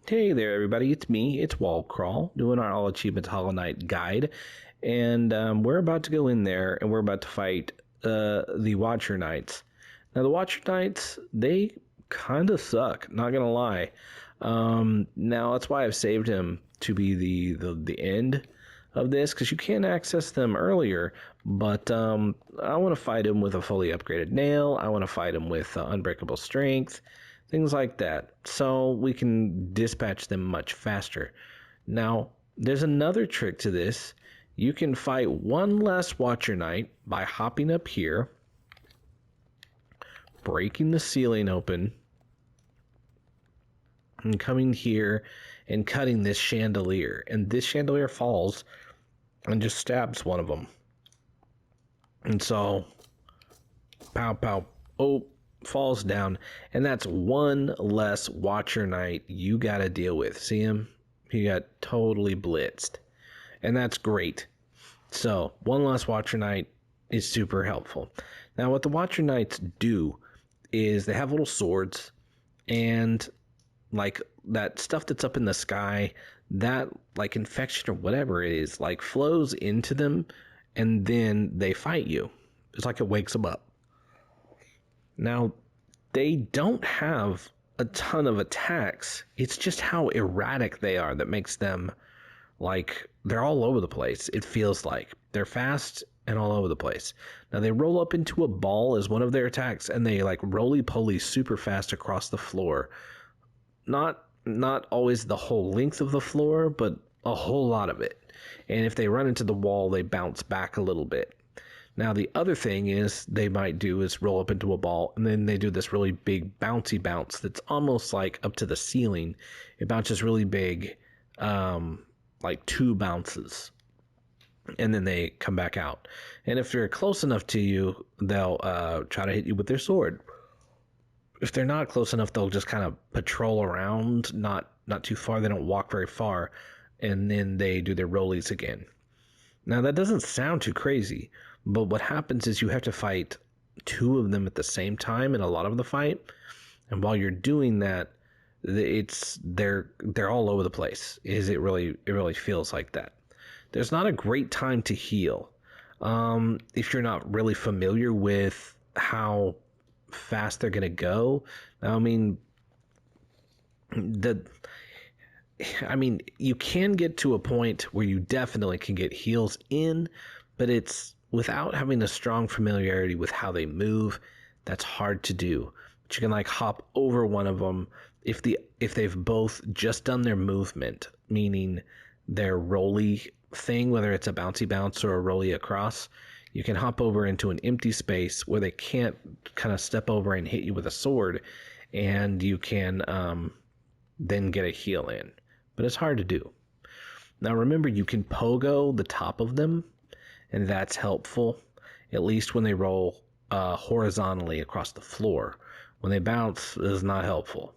Hey there, everybody. It's me. It's Wall Crawl doing our All Achievements Hollow Knight guide, and we're about to go in there and we're about to fight the Watcher Knights. Now, the Watcher Knights, they kind of suck. Not gonna lie. Now that's why I've saved him to be the end of this, because you can access them earlier. But I want to fight him with a fully upgraded nail. I want to fight him with unbreakable strength. Things like that, so we can dispatch them much faster. Now, there's another trick to this. You can fight one less Watcher Knight by hopping up here, breaking the ceiling open, and coming here and cutting this chandelier. And this chandelier falls and just stabs one of them. And so, pow, pow, oh, falls down, and that's one less Watcher Knight you gotta deal with. See him? He got totally blitzed, and that's great. So one less Watcher Knight is super helpful. Now what the Watcher Knights do is they have little swords, and like that stuff that's up in the sky, that like infection or whatever it is, like flows into them, and then they fight you. It's like it wakes them up. Now, they don't have a ton of attacks. It's just how erratic they are that makes them, like, they're all over the place. It feels like they're fast and all over the place. Now, they roll up into a ball as one of their attacks, and they like roly-poly super fast across the floor. Not always the whole length of the floor, but a whole lot of it. And if they run into the wall, they bounce back a little bit. Now, the other thing is they might do is roll up into a ball, and then they do this really big bouncy bounce that's almost like up to the ceiling. It bounces really big, like 2 bounces, and then they come back out. And if they're close enough to you, they'll try to hit you with their sword. If they're not close enough, they'll just kind of patrol around, not too far. They don't walk very far, and then they do their rollies again. Now, that doesn't sound too crazy, but what happens is you have to fight 2 of them at the same time in a lot of the fight. And while you're doing that, they're all over the place. It really feels like that. There's not a great time to heal. If you're not really familiar with how fast they're going to go. I mean, you can get to a point where you definitely can get heals in, but it's without having a strong familiarity with how they move. That's hard to do. But you can like hop over one of them if they've both just done their movement, meaning their rolly thing, whether it's a bouncy bounce or a rolly across. You can hop over into an empty space where they can't kind of step over and hit you with a sword, and you can then get a heal in. But it's hard to do. Now remember, you can pogo the top of them, and that's helpful, at least when they roll horizontally across the floor. When they bounce, it is not helpful.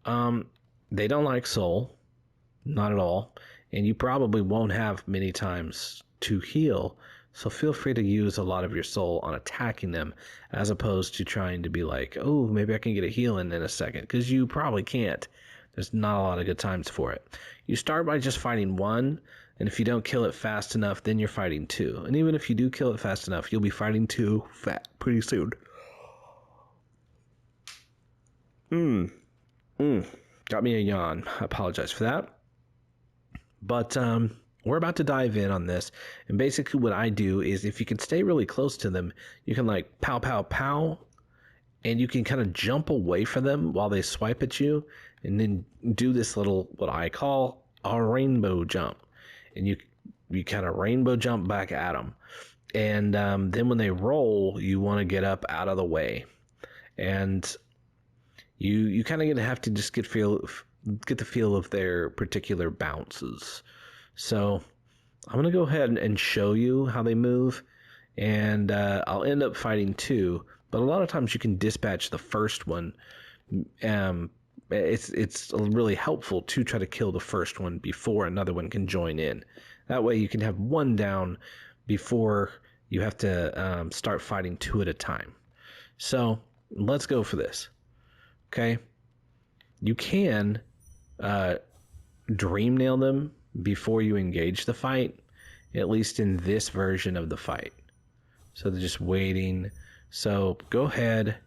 They don't like soul, not at all, and you probably won't have many times to heal, so feel free to use a lot of your soul on attacking them, as opposed to trying to be like, oh, maybe I can get a heal in a second, because you probably can't. There's not a lot of good times for it. You start by just fighting 1, and if you don't kill it fast enough, then you're fighting 2. And even if you do kill it fast enough, you'll be fighting 2 pretty soon. Got me a yawn. I apologize for that. But we're about to dive in on this. And basically what I do is, if you can stay really close to them, you can like pow, pow, pow, and you can kind of jump away from them while they swipe at you, and then do this little, what I call a rainbow jump. And you kind of rainbow jump back at them. And then when they roll, you want to get up out of the way. And you kind of have to just get the feel of their particular bounces. So I'm going to go ahead and show you how they move. And I'll end up fighting 2. But a lot of times you can dispatch the first one. It's really helpful to try to kill the first one before another one can join in. That way you can have 1 down before you have to start fighting 2 at a time. So let's go for this. Okay? You can dream nail them before you engage the fight, at least in this version of the fight. So they're just waiting. So go ahead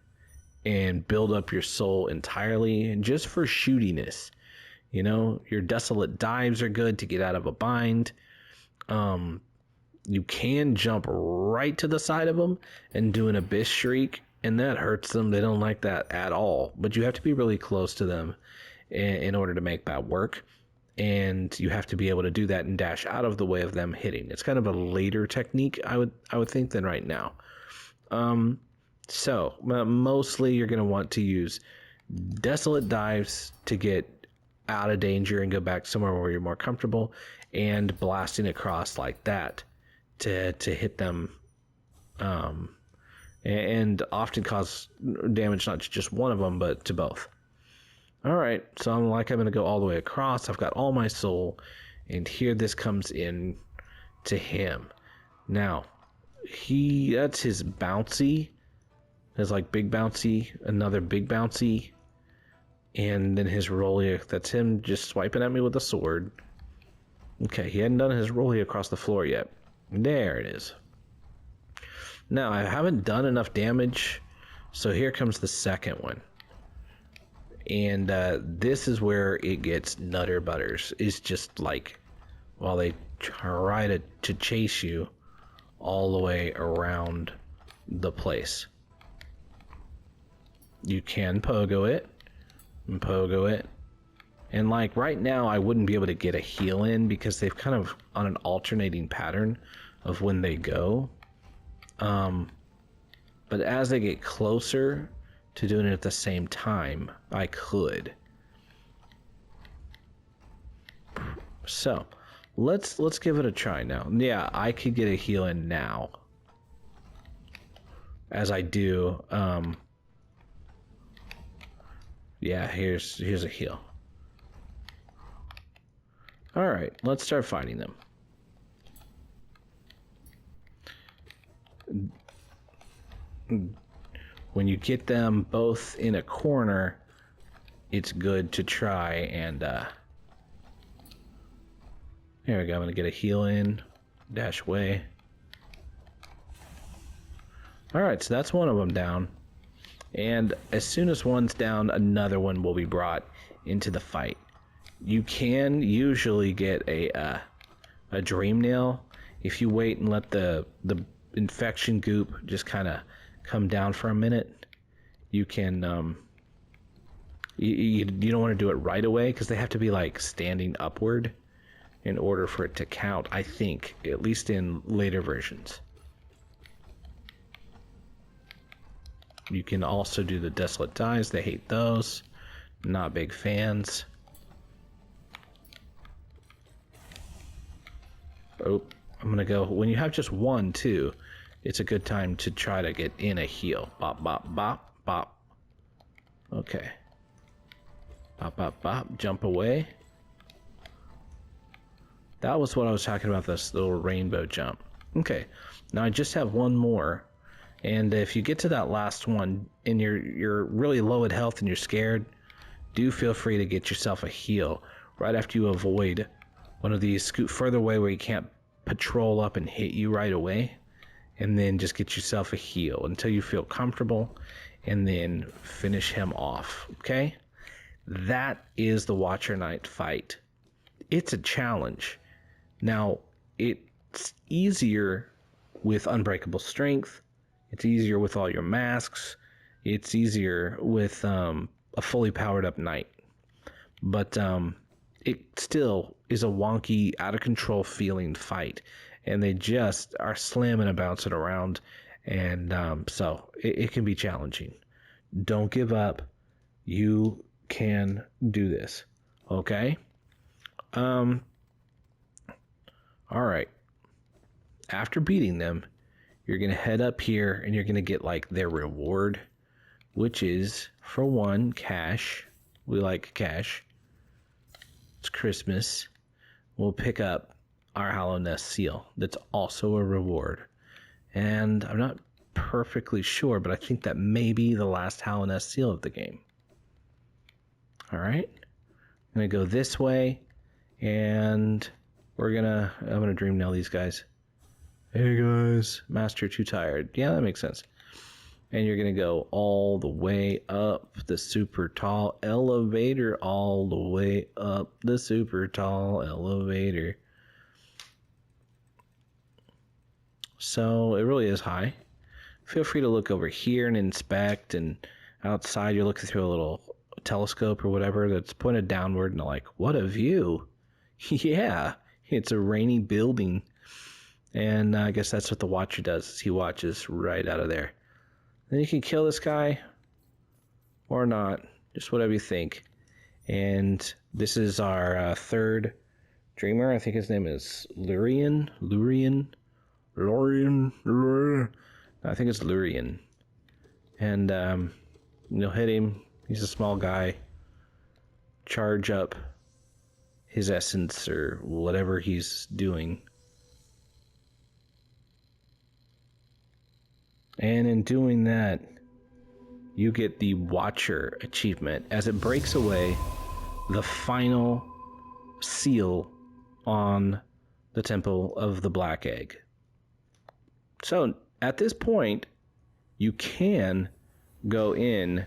and build up your soul entirely, and just for shootiness. You know, your desolate dives are good to get out of a bind. You can jump right to the side of them and do an abyss shriek, and that hurts them. They don't like that at all. But you have to be really close to them in order to make that work. And you have to be able to do that and dash out of the way of them hitting. It's kind of a later technique, I would think, than right now. So mostly you're going to want to use desolate dives to get out of danger and go back somewhere where you're more comfortable, and blasting across like that to hit them, and often cause damage not to just one of them but to both. All right, so I'm going to go all the way across. I've got all my soul, and here this comes in to him. Now that's his bouncy. There's like big bouncy, another big bouncy, and then his rolly. That's him just swiping at me with a sword. Okay, he hadn't done his rolly across the floor yet. There it is. Now, I haven't done enough damage, so here comes the second one. And this is where it gets nutter butters. It's just like, while they try to chase you all the way around the place. You can pogo it, and like right now I wouldn't be able to get a heal in because they've kind of on an alternating pattern of when they go. But as they get closer to doing it at the same time, I could. So let's give it a try now. Yeah, I could get a heal in now. As I do, yeah, here's a heal. All right, let's start fighting them. When you get them both in a corner, it's good to try and there we go. I'm gonna get a heal in, dash away. All right, so that's one of them down. And as soon as one's down, another one will be brought into the fight. You can usually get a dream nail if you wait and let the infection goop just kind of come down for a minute. You can you don't want to do it right away because they have to be like standing upward in order for it to count, I think, at least in later versions. You can also do the desolate dives. They hate those. Not big fans. Oh, I'm gonna go. When you have just one, too, it's a good time to try to get in a heal. Bop, bop, bop, bop. Okay. Bop, bop, bop. Jump away. That was what I was talking about, this little rainbow jump. Okay. Now I just have one more. And if you get to that last one and you're really low at health and you're scared, do feel free to get yourself a heal right after you avoid one of these. Scoot further away where he can't patrol up and hit you right away, and then just get yourself a heal until you feel comfortable, and then finish him off. Okay? That is the Watcher Knight fight. It's a challenge. Now, it's easier with Unbreakable Strength. It's easier with all your masks. It's easier with a fully powered up knight. But it still is a wonky, out of control feeling fight. And they just are slamming and bouncing around. And so it can be challenging. Don't give up. You can do this. Okay? All right. After beating them, you're going to head up here and you're going to get like their reward, which is, for one, cash. We like cash. It's Christmas. We'll pick up our Hollow Nest seal. That's also a reward. And I'm not perfectly sure, but I think that may be the last Hollow Nest seal of the game. All right. I'm gonna go this way, and I'm gonna dream nail these guys. Hey guys, Master too tired. Yeah, that makes sense. And you're gonna go all the way up the super tall elevator, all the way up the super tall elevator. So it really is high. Feel free to look over here and inspect, and outside you're looking through a little telescope or whatever that's pointed downward, and like, what a view. Yeah, it's a rainy building. And I guess that's what the Watcher does, is he watches right out of there. Then you can kill this guy or not, just whatever you think. And this is our third dreamer. I think his name is Lurien. I think it's Lurien. And you'll hit him. He's a small guy. Charge up his essence or whatever he's doing. And in doing that, you get the Watcher achievement as it breaks away the final seal on the Temple of the Black Egg. So at this point, you can go in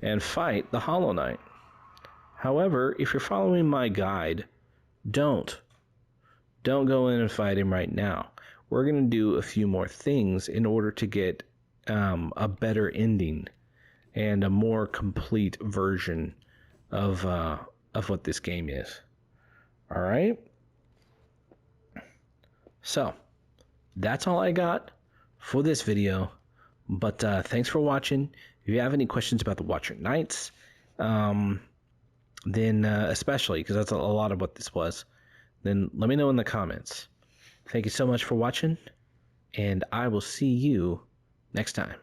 and fight the Hollow Knight. However, if you're following my guide, don't go in and fight him right now. We're going to do a few more things in order to get a better ending and a more complete version of what this game is. All right? So, that's all I got for this video. But thanks for watching. If you have any questions about the Watcher Knights, then especially, because that's a lot of what this was, then let me know in the comments. Thank you so much for watching, and I will see you next time.